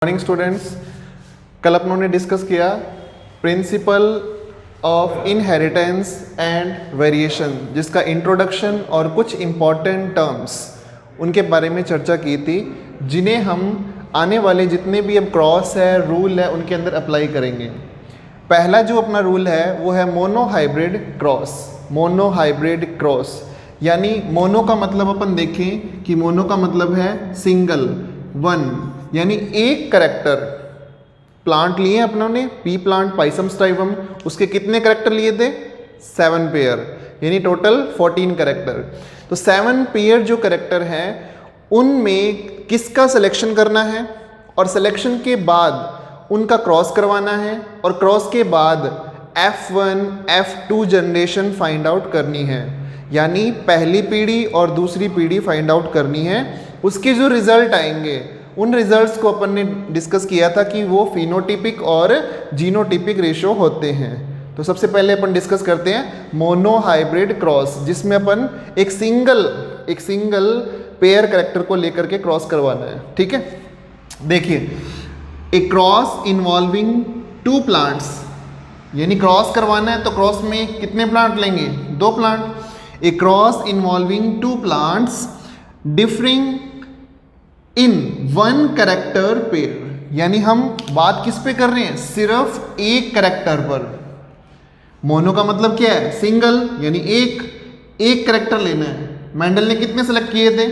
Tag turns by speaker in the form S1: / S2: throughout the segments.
S1: Morning students, कल अपनों ने डिस्कस किया principle of inheritance and variation, जिसका इंट्रोडक्शन और कुछ इम्पॉर्टेंट टर्म्स उनके बारे में चर्चा की थी, जिन्हें हम आने वाले जितने भी अब क्रॉस है, रूल है, उनके अंदर अप्लाई करेंगे। पहला जो अपना रूल है वो है मोनोहाइब्रिड क्रॉस। मोनोहाइब्रिड क्रॉस यानी मोनो का मतलब अपन देखें कि मोनो का मतलब है सिंगल, वन, यानी एक करेक्टर। प्लांट लिए अपनों ने, पी प्लांट पाइसम स्टाइवम, उसके कितने करेक्टर लिए थे? 7 पेयर, यानी टोटल 14 करेक्टर। तो 7 पेयर जो करेक्टर हैं उनमें किसका सिलेक्शन करना है और सिलेक्शन के बाद उनका क्रॉस करवाना है और क्रॉस के बाद F1 F2 generation find out करनी है, यानी पहली पीढ़ी और दूसरी पीढ़ी फाइंड आउट करनी है। उसके जो रिजल्ट आएंगे उन रिजल्ट्स को अपन ने डिस्कस किया था कि वो फिनोटिपिक और जीनोटिपिक रेशो होते हैं। तो सबसे पहले अपन डिस्कस करते हैं मोनोहाइब्रिड क्रॉस, जिसमें अपन एक सिंगल पेयर कैरेक्टर को लेकर के क्रॉस करवाना है। ठीक है, देखिए, एक क्रॉस इन्वॉल्विंग 2 प्लांट्स, यानी क्रॉस करवाना है तो क्रॉस में कितने प्लांट लेंगे? 2 प्लांट। ए क्रॉस इन्वॉल्विंग 2 प्लांट्स डिफरिंग इन 1 करेक्टर पेयर, यानी हम बात किस पे कर रहे हैं? सिर्फ एक करेक्टर पर। मोनो का मतलब क्या है? सिंगल, यानी एक करेक्टर लेना है। मेंडल ने कितने सेलेक्ट किए थे?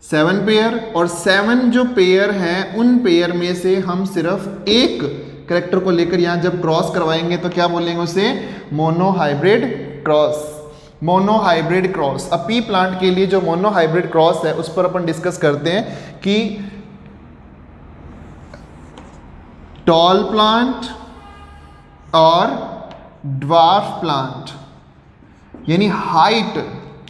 S1: 7 पेयर, और 7 जो पेयर हैं उन पेयर में से हम सिर्फ एक करेक्टर को लेकर यहां जब क्रॉस करवाएंगे तो क्या बोलेंगे उसे? Monohybrid cross. Monohybrid cross. अब पी प्लांट के लिए जो मोनोहाइब्रिड क्रॉस है उस पर अपन डिस्कस करते हैं कि टॉल प्लांट और ड्वार्फ प्लांट, यानी हाइट,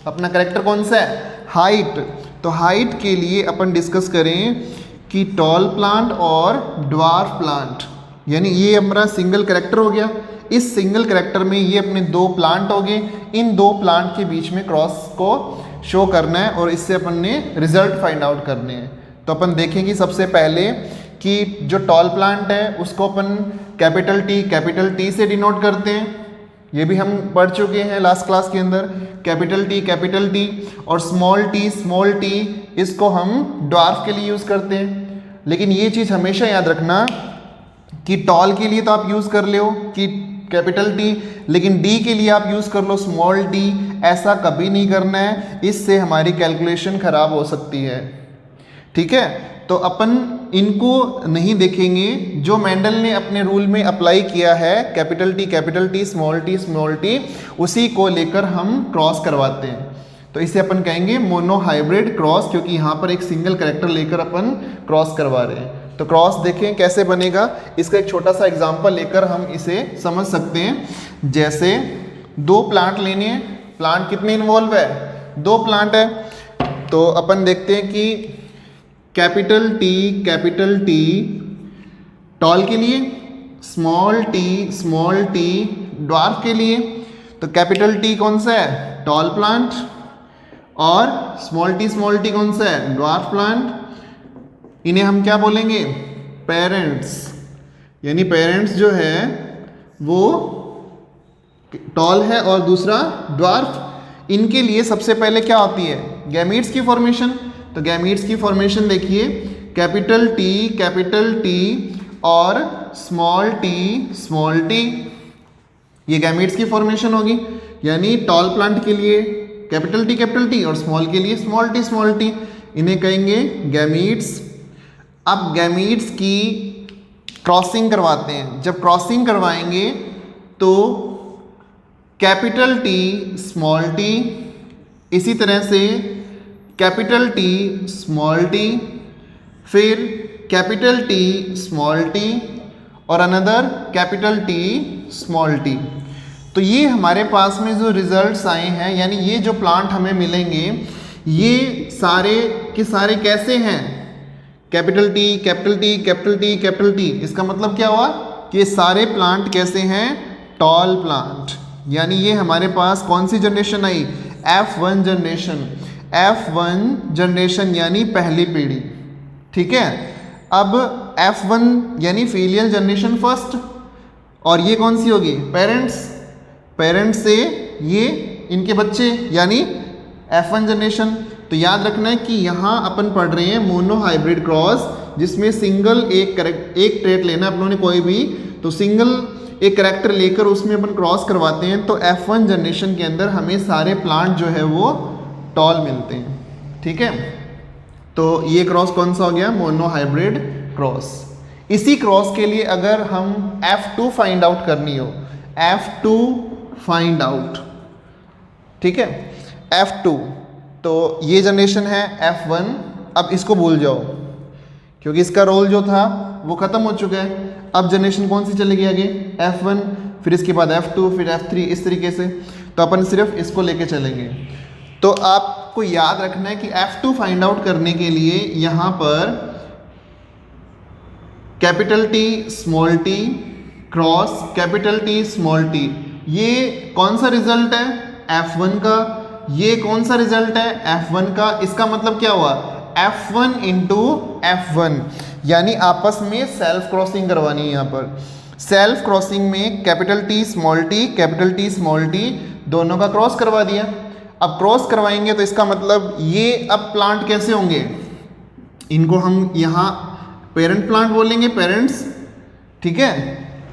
S1: अपना करेक्टर कौन सा है? हाइट। तो हाइट के लिए अपन डिस्कस करें कि टॉल प्लांट और ड्वार्फ प्लांट, यानी ये हमारा सिंगल करेक्टर हो गया। इस सिंगल करेक्टर में ये अपने 2 प्लांट हो गए। इन 2 प्लांट के बीच में क्रॉस को शो करना है और इससे अपन ने रिजल्ट फाइंड आउट करने हैं। तो अपन देखेंगे सबसे पहले कि जो टॉल प्लांट है उसको अपन कैपिटल टी से डिनोट करते हैं। ये भी हम पढ़ चुके हैं लास्ट क्लास के अंदर। कैपिटल टी और स्मॉल टी इसको हम ड्वार्फ के लिए यूज़ करते हैं। लेकिन ये चीज़ हमेशा याद रखना कि टॉल के लिए तो आप यूज़ कर लो कि कैपिटल टी, लेकिन डी के लिए आप यूज़ कर लो स्मॉल टी। ऐसा कभी नहीं करना है, इससे हमारी कैलकुलेशन ख़राब हो सकती है। ठीक है, तो अपन इनको नहीं देखेंगे। जो मेंडल ने अपने रूल में अप्लाई किया है कैपिटल टी, स्मॉल टी, उसी को लेकर हम क्रॉस करवाते हैं। तो इसे अपन कहेंगे मोनोहाइब्रिड क्रॉस, क्योंकि यहाँ पर एक सिंगल कैरेक्टर लेकर अपन क्रॉस करवा रहे हैं। तो क्रॉस देखें कैसे बनेगा, इसका एक छोटा सा एग्जांपल लेकर हम इसे समझ सकते हैं। जैसे 2 प्लांट लेने हैं, प्लांट कितने इन्वॉल्व है? 2 प्लांट है। तो अपन देखते हैं कि कैपिटल टी टॉल के लिए, स्मॉल टी ड्वार्फ के लिए। तो कैपिटल टी कौन सा है? टॉल प्लांट, और स्मॉल टी कौन सा है? Dwarf plant. इन्हें हम क्या बोलेंगे? पेरेंट्स, यानी पेरेंट्स जो है वो टॉल है और दूसरा ड्वार्फ। इनके लिए सबसे पहले क्या होती है? गैमीट्स की फॉर्मेशन। तो गैमीट्स की फॉर्मेशन देखिए, कैपिटल टी और स्मॉल टी, ये गैमीट्स की फॉर्मेशन होगी। यानी टॉल प्लांट के लिए कैपिटल टी और स्मॉल के लिए स्मॉल टी, इन्हें कहेंगे गैमीट्स। अब गैमीट्स की क्रॉसिंग करवाते हैं। जब क्रॉसिंग करवाएंगे तो कैपिटल टी, स्मॉल टी, इसी तरह से कैपिटल टी, स्मॉल टी, फिर कैपिटल टी, स्मॉल टी और another capital T, small T. तो ये हमारे पास में जो रिजल्ट्स आए हैं, यानी ये जो प्लांट हमें मिलेंगे, ये सारे के सारे कैसे हैं? Capital T. इसका मतलब क्या हुआ कि ये सारे प्लांट कैसे हैं? Tall plant. यानी ये हमारे पास कौन सी जनरेशन आई? F1 जनरेशन, यानी पहली पीढ़ी। ठीक है, अब F1 यानी फीलियल जनरेशन फर्स्ट, और ये कौन सी होगी, पेरेंट्स, पेरेंट्स से ये इनके बच्चे यानी F1 जनरेशन। तो याद रखना है कि यहाँ अपन पढ़ रहे हैं मोनो हाइब्रिड क्रॉस, जिसमें सिंगल एक ट्रेट लेना है अपनों ने कोई भी, तो सिंगल एक करेक्टर लेकर उसमें अपन क्रॉस करवाते हैं, तो F1 जनरेशन के अंदर हमें सारे प्लांट जो है वो टॉल मिलते हैं। ठीक है, तो ये क्रॉस कौन सा हो गया, मोनो हाइब्रिड क्रॉस। इसी क्रॉस के लिए अगर हम F2 फाइंड आउट करनी हो, F2 फाइंड आउट, ठीक है, F2, तो ये जनरेशन है F1। अब इसको भूल जाओ क्योंकि इसका रोल जो था वो ख़त्म हो चुका है। अब जनरेशन कौन सी चलेगी आगे, F1, फिर इसके बाद F2, फिर F3, इस तरीके से। तो अपन सिर्फ इसको लेके चलेंगे। तो आपको याद रखना है कि F2 फाइंड आउट करने के लिए यहाँ पर capital T small t cross capital T small t, ये कौन सा रिजल्ट है, F1 का। ये कौन सा रिजल्ट है, F1 का। इसका मतलब क्या हुआ, F1 इंटू F1, यानी आपस में सेल्फ क्रॉसिंग करवानी है। यहाँ पर सेल्फ क्रॉसिंग में कैपिटल T स्मॉल t दोनों का क्रॉस करवा दिया। अब क्रॉस करवाएंगे तो इसका मतलब ये अब प्लांट कैसे होंगे, इनको हम यहाँ पेरेंट प्लांट बोलेंगे, पेरेंट्स। ठीक है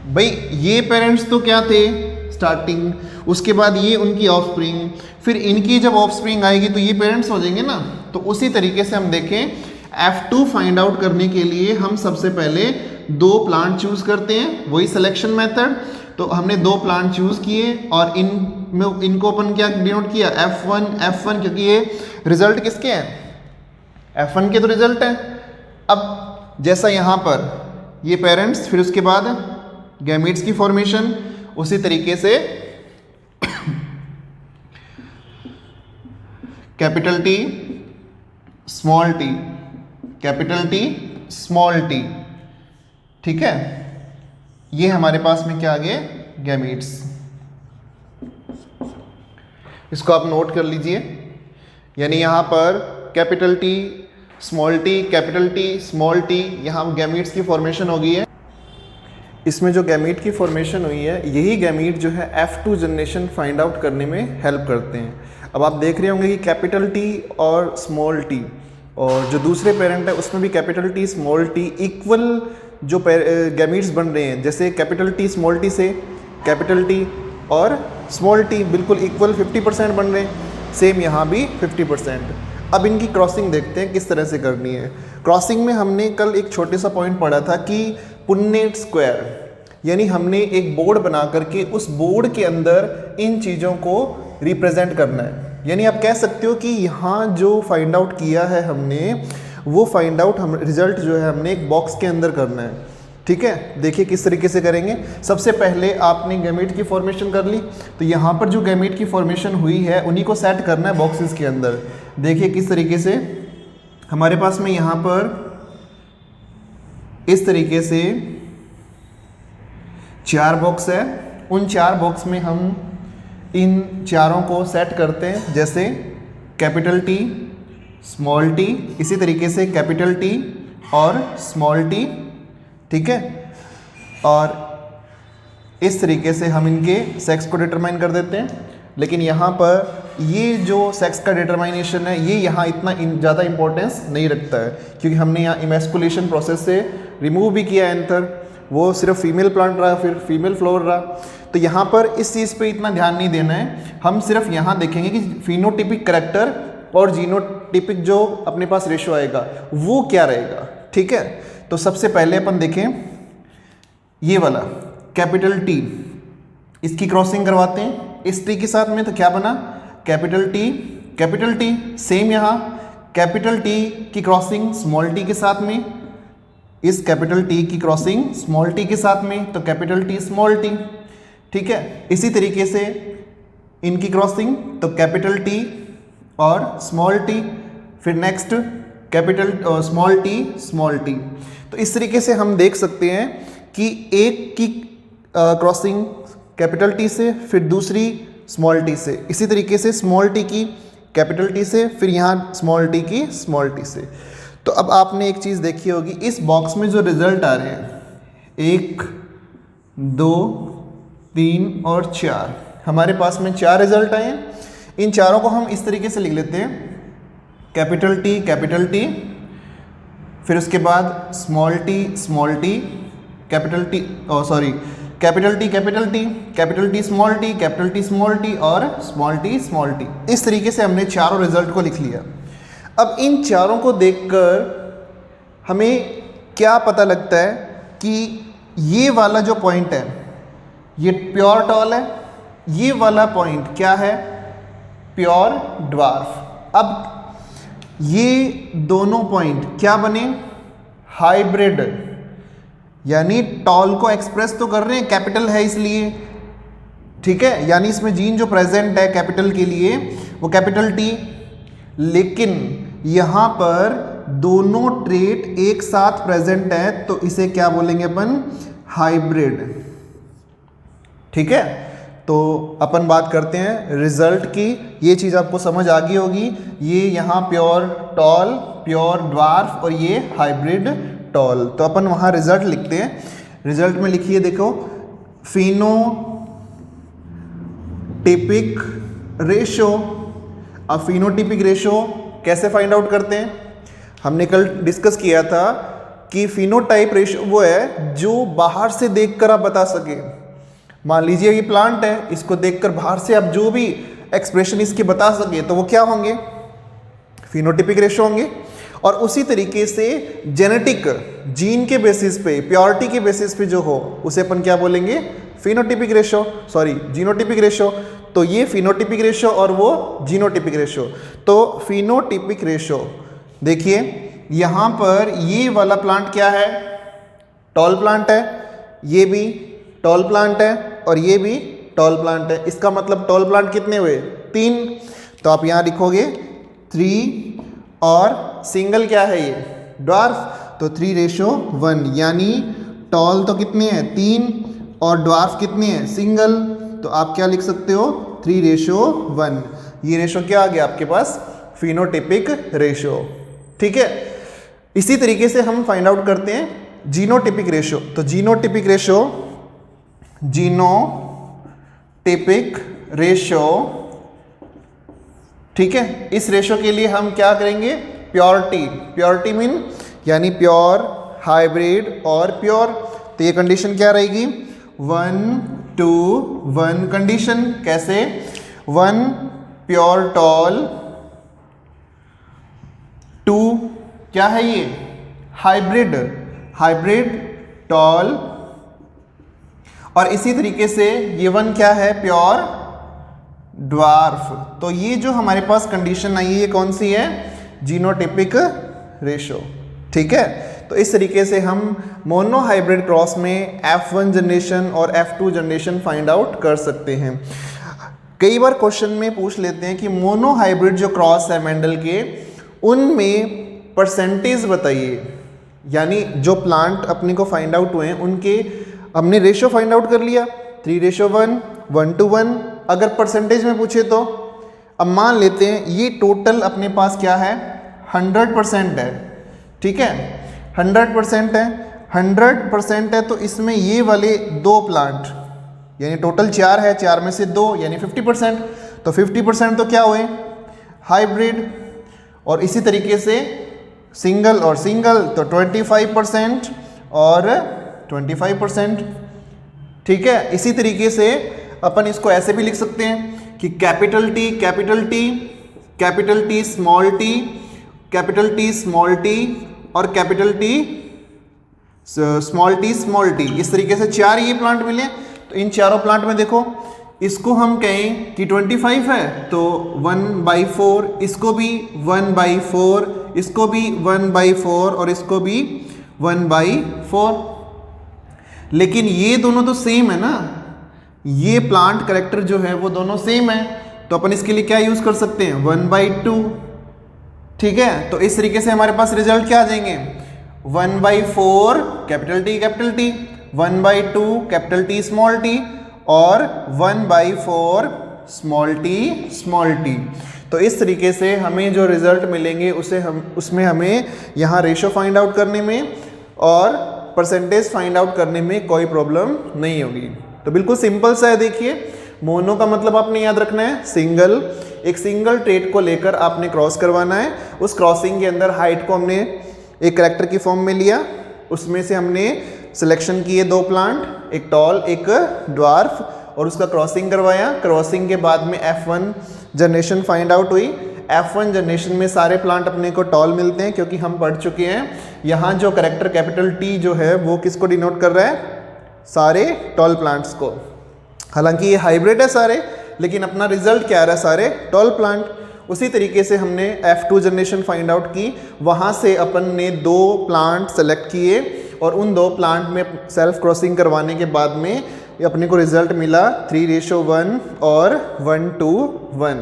S1: भाई, ये पेरेंट्स तो क्या थे स्टार्टिंग, उसके बाद ये उनकी ऑफस्प्रिंग, फिर इनकी जब ऑफस्प्रिंग आएगी तो ये पेरेंट्स हो जाएंगे ना। तो उसी तरीके से हम देखें, F2 फाइंड आउट करने के लिए हम सबसे पहले दो प्लांट चूज करते हैं, वही सिलेक्शन मेथड। तो हमने दो प्लांट चूज किए और इनको अपन क्या डिनोट किया, F1, क्योंकि ये रिजल्ट किसके हैं, F1 के तो रिजल्ट है। अब जैसा यहाँ पर ये पेरेंट्स, फिर उसके बाद गैमीट्स की फॉर्मेशन, उसी तरीके से capital T small t, capital T small t। ठीक है, ये हमारे पास में क्या आ गए, गैमीट्स। इसको आप नोट कर लीजिए, यानी यहाँ पर capital T small t, capital T small t, यहाँ गैमीट्स की फॉर्मेशन हो गई है। इसमें जो गैमीट की फॉर्मेशन हुई है, यही गैमीट जो है F2 जनरेशन फाइंड आउट करने में हेल्प करते हैं। अब आप देख रहे होंगे कि कैपिटल T और स्मॉल t, और जो दूसरे पेरेंट है उसमें भी capital T small t equal जो गैमीट्स बन रहे हैं, जैसे कैपिटल T स्मॉल t से कैपिटल T और स्मॉल t बिल्कुल इक्वल 50% बन रहे हैं, सेम यहाँ भी 50%। अब इनकी क्रॉसिंग देखते हैं किस तरह से करनी है। क्रॉसिंग में हमने कल एक छोटे सा पॉइंट पढ़ा था कि पुन्नेट स्क्वायर, यानी हमने एक बोर्ड बना करके उस बोर्ड के अंदर इन चीज़ों को रिप्रेजेंट करना है। यानी आप कह सकते हो कि यहाँ जो फाइंड आउट किया है हमने, वो फाइंड आउट हम रिजल्ट जो है हमने एक बॉक्स के अंदर करना है। ठीक है, देखिए किस तरीके से करेंगे। सबसे पहले आपने गैमीट की फॉर्मेशन कर ली, तो यहाँ पर जो गैमीट की फॉर्मेशन हुई है उन्हीं को सेट करना है बॉक्सेस के अंदर। देखिए किस तरीके से हमारे पास में यहाँ पर इस तरीके से 4 बॉक्स है। उन 4 बॉक्स में हम इन चारों को सेट करते हैं, जैसे कैपिटल T स्मॉल t, इसी तरीके से कैपिटल T और स्मॉल t। ठीक है, और इस तरीके से हम इनके सेक्स को डिटरमाइन कर देते हैं। लेकिन यहाँ पर ये जो सेक्स का डिटरमाइनेशन है, ये यहाँ इतना ज़्यादा इंपॉर्टेंस नहीं रखता है, क्योंकि हमने यहाँ इमेस्कुलेशन प्रोसेस से रिमूव भी किया एंथर, वो सिर्फ फीमेल प्लांट रहा, फिर फीमेल फ्लोर रहा। तो यहाँ पर इस चीज़ पे इतना ध्यान नहीं देना है, हम सिर्फ यहाँ देखेंगे कि फिनोटिपिक करेक्टर और जीनोटिपिक जो अपने पास रेशो आएगा वो क्या रहेगा। ठीक है, तो सबसे पहले अपन देखें ये वाला कैपिटल T, इसकी क्रॉसिंग करवाते हैं इस T के साथ में। तो क्या बना, कैपिटल T सेम यहाँ कैपिटल T की क्रॉसिंग स्मॉल t के साथ में, इस कैपिटल T की क्रॉसिंग स्मॉल t के साथ में, तो कैपिटल T स्मॉल t। ठीक है, इसी तरीके से इनकी क्रॉसिंग, तो कैपिटल T और स्मॉल t, फिर नेक्स्ट कैपिटल स्मॉल t। तो इस तरीके से हम देख सकते हैं कि एक की क्रॉसिंग कैपिटल T से, फिर दूसरी स्मॉल t से, इसी तरीके से स्मॉल t की कैपिटल T से, फिर यहाँ स्मॉल t की स्मॉल t से। तो तो अब आपने एक चीज़ देखी होगी, इस बॉक्स में जो रिजल्ट आ रहे हैं 1 2 3 और 4, हमारे पास में 4 रिजल्ट आए हैं। इन चारों को हम इस तरीके से लिख लेते हैं, कैपिटल T, फिर उसके बाद small t, capital T, sorry capital T, capital T small t और स्मॉल t। इस तरीके से हमने चारों रिजल्ट को लिख लिया। अब इन चारों को देखकर हमें क्या पता लगता है कि ये वाला जो पॉइंट है ये प्योर टॉल है, ये वाला पॉइंट क्या है, प्योर ड्वार्फ। अब ये दोनों पॉइंट क्या बने, हाइब्रिड, यानी टॉल को एक्सप्रेस तो कर रहे हैं, कैपिटल है इसलिए, ठीक है, यानी इसमें जीन जो प्रेजेंट है कैपिटल के लिए वो कैपिटल T, लेकिन यहाँ पर दोनों ट्रेट एक साथ प्रेजेंट है तो इसे क्या बोलेंगे अपन, हाइब्रिड। ठीक है, तो अपन बात करते हैं रिजल्ट की। ये चीज़ आपको समझ आ गई होगी, ये यहाँ प्योर टॉल, प्योर ड्वार्फ और ये हाइब्रिड टॉल। तो अपन वहाँ रिजल्ट लिखते हैं। रिजल्ट में लिखिए, देखो, फिनोटिपिक रेशो। अब फिनोटिपिक रेशो कैसे फाइंड आउट करते हैं, हमने कल डिस्कस किया था कि फिनोटाइप रेशो वो है जो बाहर से देखकर आप बता सके। मान लीजिए ये प्लांट है, इसको देखकर बाहर से आप जो भी एक्सप्रेशन इसके बता सके तो वो क्या होंगे, फिनोटिपिक रेशो होंगे। और उसी तरीके से जेनेटिक, जीन के बेसिस पे, प्योरिटी के बेसिस पे जो हो उसे अपन क्या बोलेंगे, phenotypic ratio, sorry genotypic ratio. तो ये फिनोटिपिक रेशो और वो जीनोटिपिक रेशो। तो फिनोटिपिक रेशो देखिए, यहाँ पर ये वाला प्लांट क्या है, टॉल प्लांट है, ये भी टॉल प्लांट है और ये भी टॉल प्लांट है। इसका मतलब टॉल प्लांट कितने हुए, 3। तो आप यहाँ लिखोगे 3 और सिंगल क्या है ये, ड्वार्फ, तो 3:1, यानी टॉल तो कितने हैं, 3 और ड्वार्फ कितने हैं, सिंगल। तो आप क्या लिख सकते हो, 3:1। ये रेशो क्या आ गया आपके पास, फिनोटिपिक रेशो। ठीक है, इसी तरीके से हम फाइंड आउट करते हैं जीनोटिपिक रेशो। तो जीनोटिपिक रेशो, ठीक है, इस रेशो के लिए हम क्या करेंगे, प्योरिटी मीन यानी प्योर, हाइब्रिड और प्योर। तो ये कंडीशन क्या रहेगी, 1:1 कंडीशन। कैसे, 1 प्योर टॉल, 2 क्या है ये, हाइब्रिड टॉल, और इसी तरीके से ये 1 क्या है, प्योर ड्वार्फ। तो ये जो हमारे पास कंडीशन आई है ये कौन सी है, जीनोटिपिक रेशो। ठीक है, तो इस तरीके से हम मोनो हाइब्रिड क्रॉस में F1 जनरेशन और F2 जनरेशन फाइंड आउट कर सकते हैं। कई बार क्वेश्चन में पूछ लेते हैं कि मोनो हाइब्रिड जो क्रॉस है मेंडल के, उनमें परसेंटेज बताइए, यानी जो प्लांट अपने को फाइंड आउट हुए हैं उनके हमने रेशो फाइंड आउट कर लिया, 3:1, 1:1। अगर परसेंटेज में पूछे तो अब मान लेते हैं ये टोटल अपने पास क्या है, 100% है। ठीक है, 100% है, 100% है, तो इसमें ये वाले 2 प्लांट, यानी टोटल 4 है, 4 में से 2 यानी 50%। तो 50% तो क्या हुए, हाइब्रिड। और इसी तरीके से सिंगल और सिंगल तो 25% और 25%। ठीक है, इसी तरीके से अपन इसको ऐसे भी लिख सकते हैं कि capital T small t, capital T small t और कैपिटल T स्मॉल t, इस तरीके से 4 ये प्लांट मिले। तो इन चारों प्लांट में देखो, इसको हम कहें कि 25 है तो 1/4, इसको भी 1/4, इसको भी 1/4 और इसको भी 1/4। लेकिन ये दोनों तो सेम है ना, ये प्लांट कैरेक्टर जो है वो दोनों सेम है, तो अपन इसके लिए क्या यूज कर सकते हैं, 1/2। ठीक है, तो इस तरीके से हमारे पास रिजल्ट क्या आ जाएंगे, 1/4 capital T, 1/2 capital T small t और 1/4 स्मॉल t। तो इस तरीके से हमें जो रिजल्ट मिलेंगे उसमें हमें यहाँ रेशो फाइंड आउट करने में और परसेंटेज फाइंड आउट करने में कोई प्रॉब्लम नहीं होगी। तो बिल्कुल सिंपल सा है। देखिए, मोनो का मतलब आपने याद रखना है सिंगल। एक सिंगल ट्रेट को लेकर आपने क्रॉस करवाना है। उस क्रॉसिंग के अंदर हाइट को हमने एक कैरेक्टर की फॉर्म में लिया, उसमें से हमने सिलेक्शन किए 2 प्लांट, एक टॉल एक ड्वार्फ, और उसका क्रॉसिंग करवाया। क्रॉसिंग के बाद में F1 जनरेशन फाइंड आउट हुई। F1 जनरेशन में सारे प्लांट अपने को टॉल मिलते हैं, क्योंकि हम पढ़ चुके हैं यहाँ जो कैरेक्टर कैपिटल T जो है वो किसको डिनोट कर रहा है, सारे टॉल प्लांट्स को। हालांकि ये हाइब्रिड है सारे, लेकिन अपना रिजल्ट क्या आ रहा है, सारे टॉल प्लांट। उसी तरीके से हमने F2 जनरेशन फाइंड आउट की। वहाँ से अपन ने 2 प्लांट सेलेक्ट किए और उन 2 प्लांट में सेल्फ क्रॉसिंग करवाने के बाद में अपने को रिजल्ट मिला 3:1 और 1:1।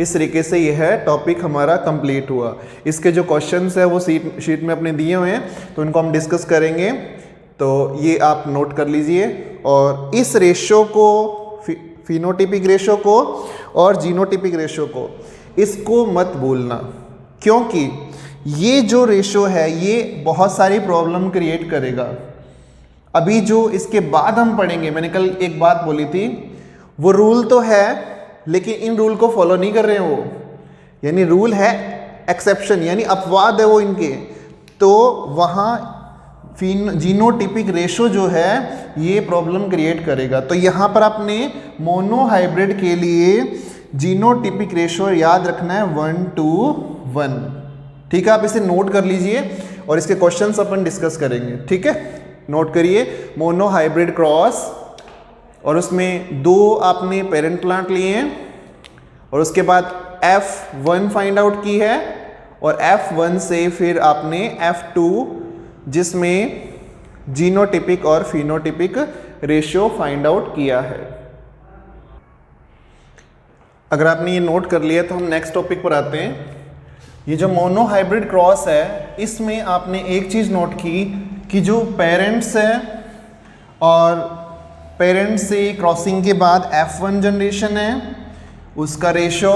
S1: इस तरीके से यह टॉपिक हमारा कंप्लीट हुआ। इसके जो क्वेश्चंस है वो शीट में अपने दिए हुए हैं, तो इनको हम डिस्कस करेंगे। तो ये आप नोट कर लीजिए। और इस रेशो को, फिनोटिपिक रेशो को और जीनोटिपिक रेशो को, इसको मत भूलना, क्योंकि ये जो रेशो है ये बहुत सारी प्रॉब्लम क्रिएट करेगा। अभी जो इसके बाद हम पढ़ेंगे, मैंने कल एक बात बोली थी, वो रूल तो है लेकिन इन रूल को फॉलो नहीं कर रहे हैं वो, यानी रूल है एक्सेप्शन, यानी अपवाद है वो इनके। तो वहाँ जीनोटिपिक रेशो जो है ये प्रॉब्लम क्रिएट करेगा। तो यहाँ पर आपने मोनो हाइब्रिड के लिए जीनोटिपिक रेशो याद रखना है 1:1। ठीक है, आप इसे नोट कर लीजिए और इसके क्वेश्चंस अपन डिस्कस करेंगे। ठीक है, नोट करिए, मोनो हाइब्रिड क्रॉस, और उसमें 2 आपने पेरेंट प्लांट लिए हैं और उसके बाद F1 फाइंड आउट की है, और F1 से फिर आपने F2 जिसमें जीनोटिपिक और फिनोटिपिक रेशियो फाइंड आउट किया है। अगर आपने ये नोट कर लिया तो हम नेक्स्ट टॉपिक पर आते हैं। ये जो मोनो हाइब्रिड क्रॉस है, इसमें आपने एक चीज़ नोट की कि जो पेरेंट्स है और पेरेंट्स से क्रॉसिंग के बाद F1 जनरेशन है उसका रेशो,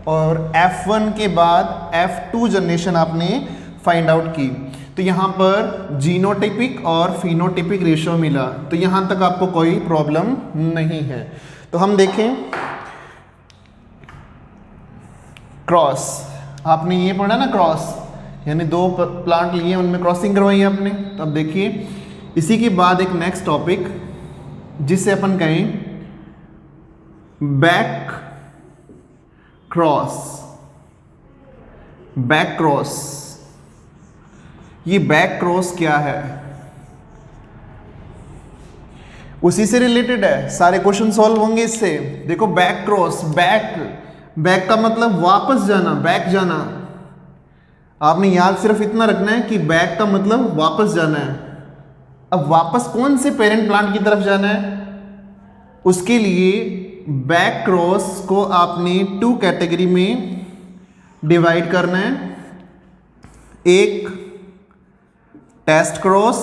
S1: और F1 के बाद F2 जनरेशन आपने फाइंड आउट की। तो यहाँ पर जीनोटिपिक और फिनोटिपिक रेशो मिला। तो यहाँ तक आपको कोई प्रॉब्लम नहीं है। तो हम देखें क्रॉस, आपने ये पढ़ा ना क्रॉस, यानी 2 प्लांट लिए उनमें क्रॉसिंग करवाई आपने। तो अब देखिए, इसी के बाद एक नेक्स्ट टॉपिक जिसे अपन कहें बैक क्रॉस। बैक क्रॉस, ये बैक क्रॉस क्या है, उसी से रिलेटेड है, सारे क्वेश्चन सॉल्व होंगे इससे। देखो बैक क्रॉस, बैक का मतलब वापस जाना, बैक जाना। आपने याद सिर्फ इतना रखना है कि बैक का मतलब वापस जाना है। अब वापस कौन से पेरेंट प्लांट की तरफ जाना है, उसके लिए बैक क्रॉस को आपने 2 कैटेगरी में डिवाइड करना है। एक टेस्ट क्रॉस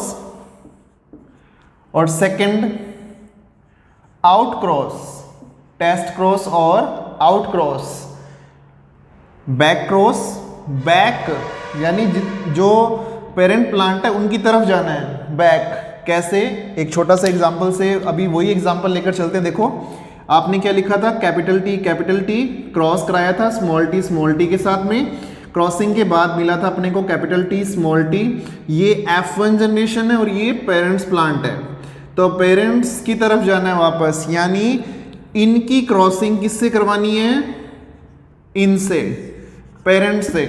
S1: और second out cross. Test cross और out cross. Back cross, back यानी जो पेरेंट प्लांट है उनकी तरफ जाना है, बैक। कैसे, एक छोटा सा एग्जांपल से अभी वही एग्जांपल लेकर चलते हैं। देखो आपने क्या लिखा था, कैपिटल टी क्रॉस कराया था स्मॉल टी के साथ में। क्रॉसिंग के बाद मिला था अपने को कैपिटल T स्मॉल t। ये F1 जनरेशन है और ये पेरेंट्स प्लांट है। तो पेरेंट्स की तरफ जाना है वापस, यानी इनकी क्रॉसिंग किससे करवानी है, इनसे, पेरेंट्स से।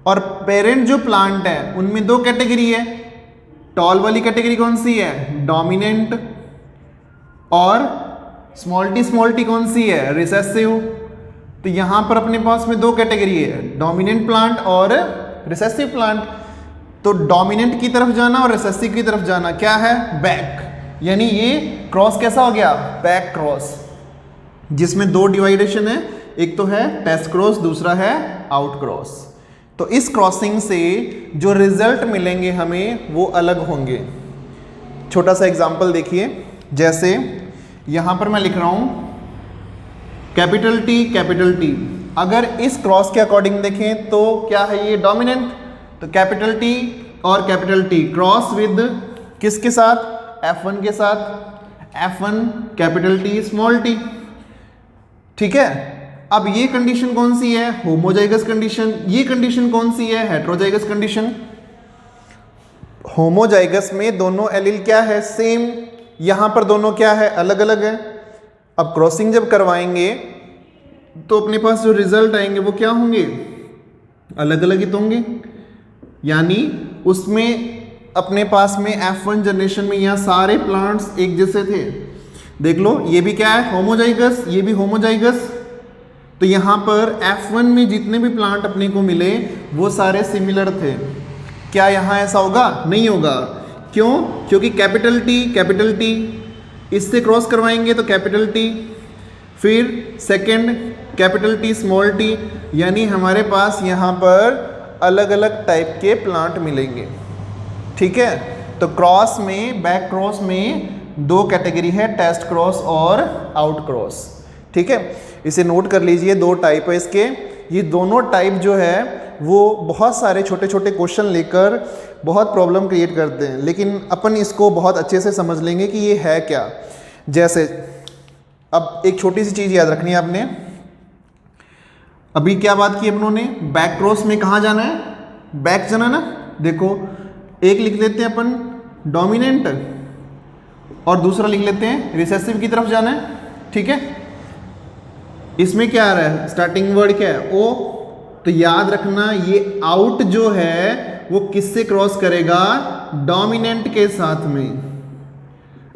S1: और पेरेंट जो प्लांट है उनमें 2 कैटेगरी है। टॉल वाली कैटेगरी कौन सी है, डोमिनेंट, और स्मॉल टी कौन सी है, रिसेसिव। तो यहां पर अपने पास में 2 कैटेगरी है, डोमिनेंट प्लांट और रिसेसिव प्लांट। तो डोमिनेंट की तरफ जाना और रिसेसिव की तरफ जाना क्या है, बैक। यानी ये क्रॉस कैसा हो गया, बैक क्रॉस, जिसमें 2 डिवाइडेशन है, एक तो है टेस्ट क्रॉस, दूसरा है आउट क्रॉस। तो इस क्रॉसिंग से जो रिजल्ट मिलेंगे हमें वो अलग होंगे। छोटा सा एग्जांपल देखिए, जैसे यहां पर मैं लिख रहा हूं कैपिटल T अगर इस क्रॉस के अकॉर्डिंग देखें तो क्या है ये डोमिनेंट, तो कैपिटल टी और कैपिटल टी क्रॉस विद किसके साथ, F1 के साथ, F1 capital T small T, ठीक है। अब ये कंडीशन कौन सी है, होमोजाइगस कंडीशन। ये कंडीशन कौन सी है, हेट्रोजाइगस कंडीशन। होमोजाइगस में दोनों एलील क्या है, सेम, यहां पर दोनों क्या है, अलग अलग है। अब क्रॉसिंग जब करवाएंगे तो अपने पास जो रिजल्ट आएंगे वो क्या होंगे, अलग अलग ही तो होंगे। यानी उसमें अपने पास में F1 जनरेशन में यहाँ सारे प्लांट्स एक जैसे थे। देख लो ये भी क्या है, होमोजाइगस, ये भी होमोजाइगस। तो यहाँ पर F1 में जितने भी प्लांट अपने को मिले वो सारे सिमिलर थे। क्या यहाँ ऐसा होगा, नहीं होगा। क्यों, क्योंकि कैपिटल टी इससे क्रॉस करवाएंगे तो कैपिटल टी, फिर second capital T small T, यानी हमारे पास यहाँ पर अलग अलग टाइप के प्लांट मिलेंगे, ठीक है। तो क्रॉस में, बैक क्रॉस में दो कैटेगरी है, टेस्ट क्रॉस और आउट क्रॉस, ठीक है। इसे नोट कर लीजिए, दो टाइप है इसके। ये दोनों टाइप जो है वो बहुत सारे छोटे छोटे क्वेश्चन लेकर बहुत प्रॉब्लम क्रिएट करते हैं, लेकिन अपन इसको बहुत अच्छे से समझ लेंगे कि ये है क्या। जैसे अब एक छोटी सी चीज़ याद रखनी है आपने, अभी क्या बात की अपनों ने, बैक क्रॉस में कहाँ जाना है, बैक जाना ना। देखो एक लिख लेते हैं अपन डोमिनेंट और दूसरा लिख लेते हैं रिसेसिव की तरफ जाना है, ठीक है। इसमें क्या आ रहा है, स्टार्टिंग वर्ड क्या है, ओ। तो याद रखना ये आउट जो है वो किससे क्रॉस करेगा, डोमिनेंट के साथ में।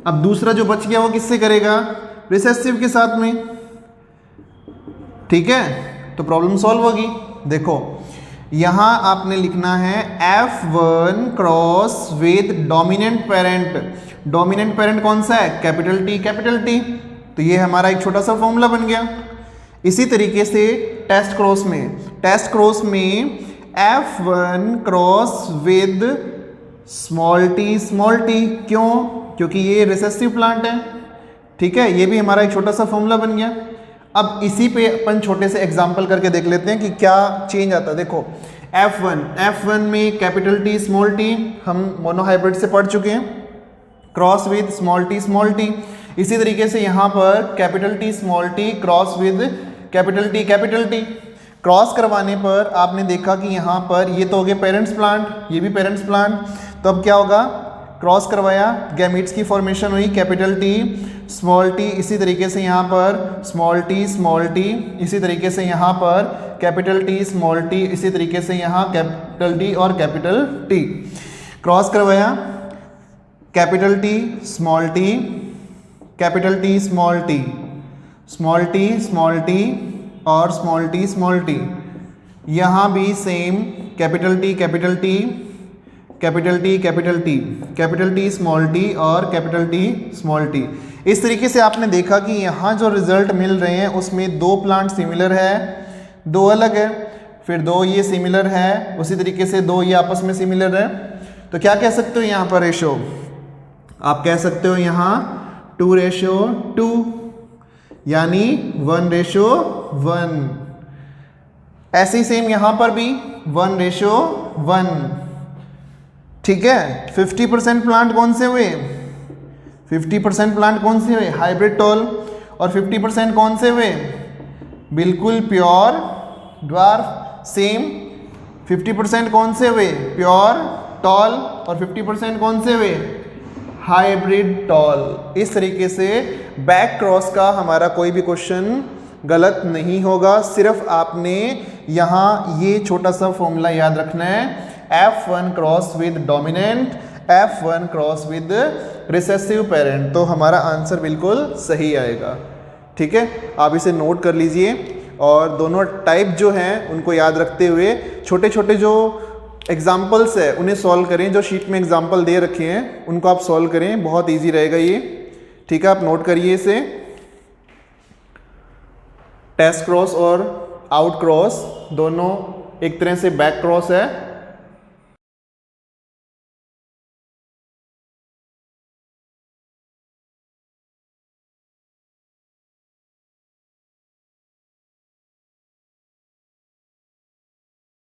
S1: अब दूसरा जो बच गया वो किससे करेगा, रिसेसिव के साथ में, ठीक है। तो प्रॉब्लम सॉल्व होगी। देखो यहां आपने लिखना है F1 cross with dominant parent. Dominant parent कौन सा है, कैपिटल टी। तो ये हमारा एक छोटा सा फॉर्मूला बन गया। इसी तरीके से टेस्ट क्रॉस में F1 cross with small T. क्यों, क्योंकि ये रिसेसिव प्लांट है, ठीक है। ये भी हमारा एक छोटा सा फॉर्मूला बन गया। अब इसी पे अपन छोटे से एग्जांपल करके देख लेते हैं कि क्या चेंज आता है। देखो F1 में कैपिटल टी स्मॉल टी हम मोनोहाइब्रिड से पढ़ चुके हैं, क्रॉस विद स्मॉल टी। इसी तरीके से यहाँ पर capital T small T cross with capital T. Cross करवाने पर आपने देखा कि यहाँ पर ये तो हो गए पेरेंट्स प्लांट, ये भी पेरेंट्स प्लांट। तो अब क्या होगा, क्रॉस करवाया, गैमीट्स की फॉर्मेशन हुई, कैपिटल टी स्मॉल टी। इसी तरीके से यहाँ पर स्मॉल टी, इसी तरीके से यहाँ पर कैपिटल टी स्मॉल टी, इसी तरीके से यहाँ कैपिटल टी और कैपिटल टी। क्रॉस करवाया, capital T small T, capital T small T, small T और स्मॉल टी। यहाँ भी same capital T, capital T small T और कैपिटल टी स्मॉल टी। इस तरीके से आपने देखा कि यहाँ जो रिजल्ट मिल रहे हैं उसमें दो प्लांट सिमिलर है, दो अलग है, फिर दो ये सिमिलर है, उसी तरीके से दो ये आपस में सिमिलर है। तो क्या कह सकते हो यहाँ पर रेशो, आप कह सकते हो यहाँ 2:2, यानी 1:1। ऐसे ही सेम यहाँ पर भी 1:1, ठीक है। 50% प्लांट कौन से हुए, 50% प्लांट कौन से हुए, हाइब्रिड टॉल। और 50% कौन से हुए, बिल्कुल प्योर ड्वार्फ। सेम 50% कौन से हुए, प्योर टॉल, और 50% कौन से हुए, हाइब्रिड टॉल। इस तरीके से बैक क्रॉस का हमारा कोई भी क्वेश्चन गलत नहीं होगा। सिर्फ आपने यहाँ ये छोटा सा फॉर्मूला याद रखना है, F1 cross with dominant, F1 cross with recessive parent, तो हमारा आंसर बिल्कुल सही आएगा, ठीक है। आप इसे नोट कर लीजिए और दोनों टाइप जो हैं उनको याद रखते हुए छोटे छोटे जो एग्जाम्पल्स है उन्हें सॉल्व करें। जो शीट में एग्जाम्पल दे रखे हैं उनको आप सॉल्व करें, बहुत ईजी रहेगा ये, ठीक है। आप नोट करिए इसे। टेस्ट क्रॉस और आउट क्रॉस दोनों एक तरह से बैक क्रॉस है,